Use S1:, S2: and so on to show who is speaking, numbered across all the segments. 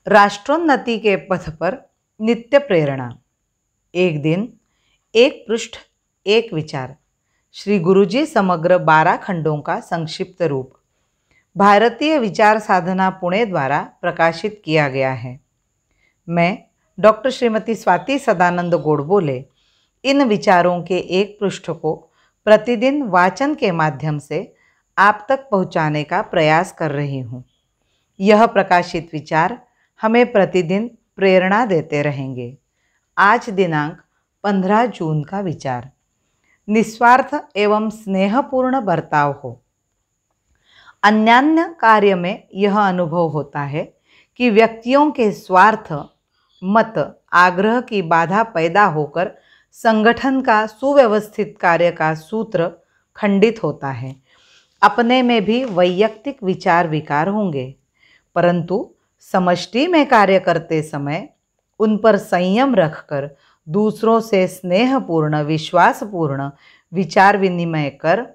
S1: राष्ट्रोन्नति के पथ पर नित्य प्रेरणा। एक दिन, एक पृष्ठ, एक विचार। श्री गुरुजी समग्र 12 खंडों का संक्षिप्त रूप भारतीय विचार साधना पुणे द्वारा प्रकाशित किया गया है। मैं डॉक्टर श्रीमती स्वाति सदानंद गोडबोले इन विचारों के एक पृष्ठ को प्रतिदिन वाचन के माध्यम से आप तक पहुंचाने का प्रयास कर रही हूँ। यह प्रकाशित विचार हमें प्रतिदिन प्रेरणा देते रहेंगे। आज दिनांक 15 जून का विचार, निस्वार्थ एवं स्नेहपूर्ण बर्ताव हो। अन्यान्य कार्य में यह अनुभव होता है कि व्यक्तियों के स्वार्थ, मत, आग्रह की बाधा पैदा होकर संगठन का सुव्यवस्थित कार्य का सूत्र खंडित होता है। अपने में भी वैयक्तिक विचार विकार होंगे, परंतु समष्टि में कार्य करते समय उन पर संयम रखकर दूसरों से स्नेहपूर्ण, विश्वासपूर्ण विचार विनिमय कर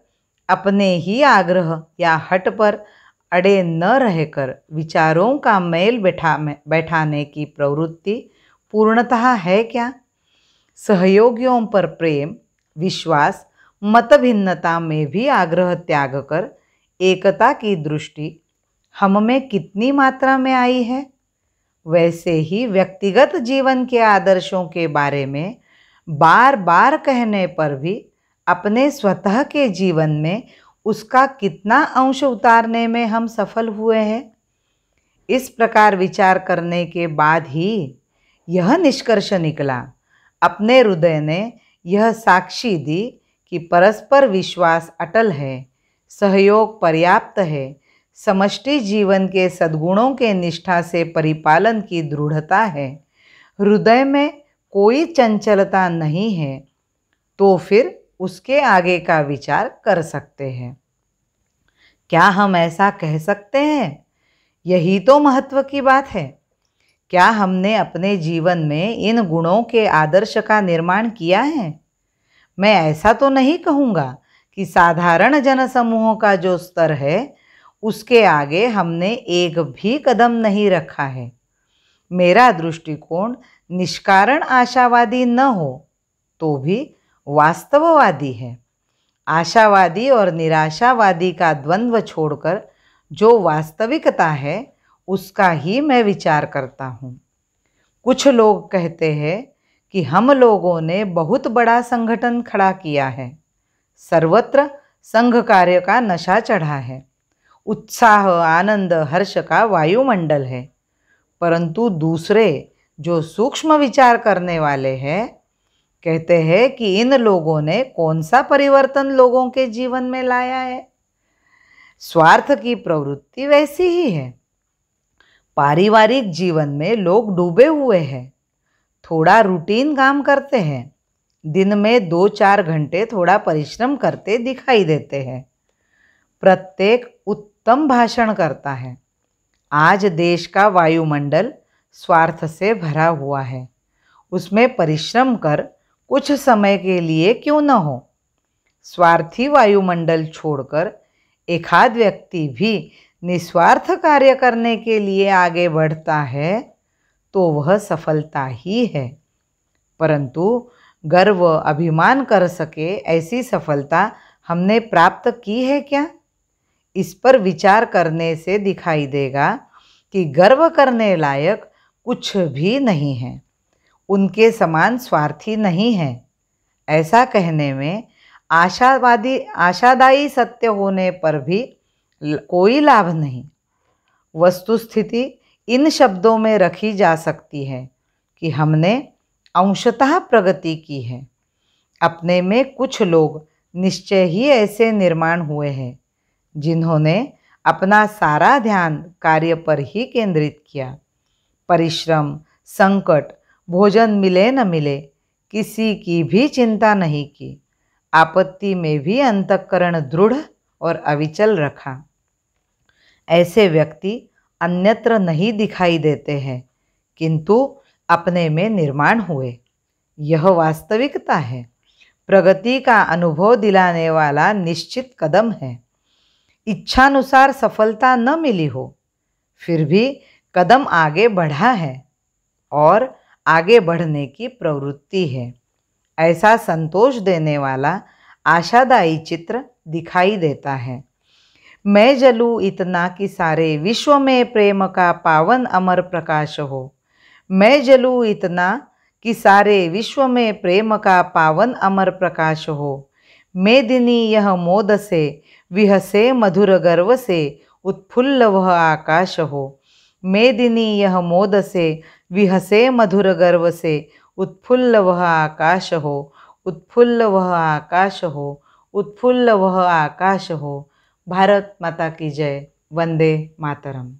S1: अपने ही आग्रह या हट पर अड़े न रहकर विचारों का मेल बैठाने की प्रवृत्ति पूर्णतः है क्या? सहयोगियों पर प्रेम, विश्वास, मतभिन्नता में भी आग्रह त्याग कर एकता की दृष्टि हम में कितनी मात्रा में आई है? वैसे ही व्यक्तिगत जीवन के आदर्शों के बारे में बार बार कहने पर भी अपने स्वतः के जीवन में उसका कितना अंश उतारने में हम सफल हुए हैं? इस प्रकार विचार करने के बाद ही यह निष्कर्ष निकला, अपने हृदय ने यह साक्षी दी कि परस्पर विश्वास अटल है, सहयोग पर्याप्त है, समष्टि जीवन के सद्गुणों के निष्ठा से परिपालन की दृढ़ता है, हृदय में कोई चंचलता नहीं है, तो फिर उसके आगे का विचार कर सकते हैं। क्या हम ऐसा कह सकते हैं? यही तो महत्व की बात है। क्या हमने अपने जीवन में इन गुणों के आदर्श का निर्माण किया है? मैं ऐसा तो नहीं कहूँगा कि साधारण जनसमूहों का जो स्तर है उसके आगे हमने एक भी कदम नहीं रखा है। मेरा दृष्टिकोण निष्कारण आशावादी न हो तो भी वास्तववादी है। आशावादी और निराशावादी का द्वंद्व छोड़कर जो वास्तविकता है उसका ही मैं विचार करता हूँ। कुछ लोग कहते हैं कि हम लोगों ने बहुत बड़ा संगठन खड़ा किया है, सर्वत्र संघ कार्य का नशा चढ़ा है, उत्साह, आनंद, हर्ष का वायुमंडल है। परंतु दूसरे जो सूक्ष्म विचार करने वाले हैं कहते हैं कि इन लोगों ने कौन सा परिवर्तन लोगों के जीवन में लाया है? स्वार्थ की प्रवृत्ति वैसी ही है। पारिवारिक जीवन में लोग डूबे हुए हैं, थोड़ा रूटीन काम करते हैं, दिन में 2-4 घंटे थोड़ा परिश्रम करते दिखाई देते हैं, प्रत्येक उत्तम भाषण करता है। आज देश का वायुमंडल स्वार्थ से भरा हुआ है। उसमें परिश्रम कर कुछ समय के लिए क्यों न हो, स्वार्थी वायुमंडल छोड़कर एकाध व्यक्ति भी निस्वार्थ कार्य करने के लिए आगे बढ़ता है तो वह सफलता ही है। परंतु गर्व, अभिमान कर सके ऐसी सफलता हमने प्राप्त की है क्या? इस पर विचार करने से दिखाई देगा कि गर्व करने लायक कुछ भी नहीं है, उनके समान स्वार्थी नहीं है। ऐसा कहने में आशादायी सत्य होने पर भी कोई लाभ नहीं। वस्तुस्थिति इन शब्दों में रखी जा सकती है कि हमने अंशतः प्रगति की है। अपने में कुछ लोग निश्चय ही ऐसे निर्माण हुए हैं जिन्होंने अपना सारा ध्यान कार्य पर ही केंद्रित किया। परिश्रम, संकट, भोजन मिले न मिले, किसी की भी चिंता नहीं की। आपत्ति में भी अंतःकरण दृढ़ और अविचल रखा। ऐसे व्यक्ति अन्यत्र नहीं दिखाई देते हैं, किंतु अपने में निर्माण हुए। यह वास्तविकता है, प्रगति का अनुभव दिलाने वाला निश्चित कदम है। इच्छानुसार सफलता न मिली हो, फिर भी कदम आगे बढ़ा है और आगे बढ़ने की प्रवृत्ति है। ऐसा संतोष देने वाला आशादायी चित्र दिखाई देता है। मैं जलूं इतना कि सारे विश्व में प्रेम का पावन अमर प्रकाश हो। मैं जलूं इतना कि सारे विश्व में प्रेम का पावन अमर प्रकाश हो। मेदिनी यह मोद से विहसे मधुर गर्व से उत्फुल्ल वह आकाश हो। मेदिनी यह मोद से विहसे मधुर गर्व से उत्फुल्ल वह आकाश हो। उत्फुल्ल वह आकाश हो। उत्फुल्ल वह आकाश हो। भारत माता की जय। वंदे मातरम।